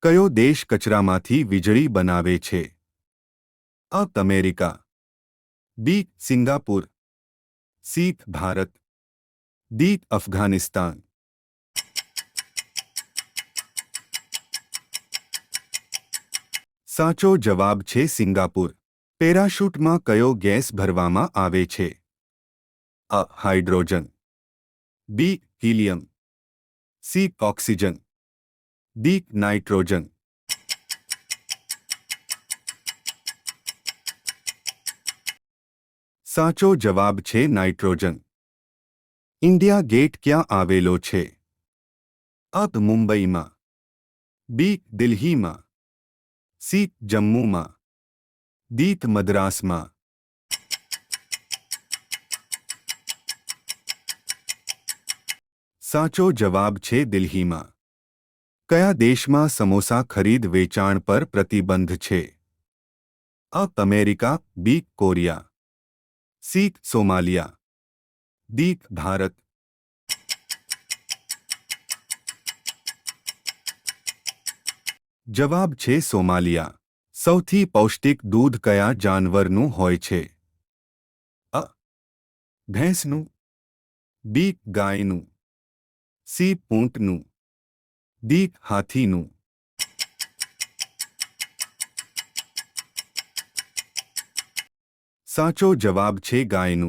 કયો દેશ કચરામાંથી વીજળી બનાવે છે? અ. America, B. Singapore, C. Bharat, D. Afghanistan. સાચો જવાબ છે સિંગાપુર. પેરાશૂટમાં કયો ગેસ ભરવામાં આવે છે? અ. Hydrogen, B. Helium, C. Oxygen, D. Nitrogen. સાચો જવાબ છે નાઇટ્રોજન. ઇન્ડિયા ગેટ ક્યાં આવેલો છે? અ. મુંબઈમાં, બી. દિલ્હીમાં, સી. જમ્મુમાં, ડી. મદ્રાસમાં. સાચો જવાબ છે દિલ્હીમાં. કયા દેશમાં સમોસા ખરીદ વેચાણ પર પ્રતિબંધ છે? અ. America, B. Korea, C. Somalia, D. Bharat. જવાબ છે સોમાલિયા. સૌથી પૌષ્ટિક દૂધ કયા જાનવરનું હોય છે? અ. ભેંસનું, બી. ગાયનું, સી. ઊંટનું, ડી. હાથીનું. સાચો જવાબ છે ગાયનું.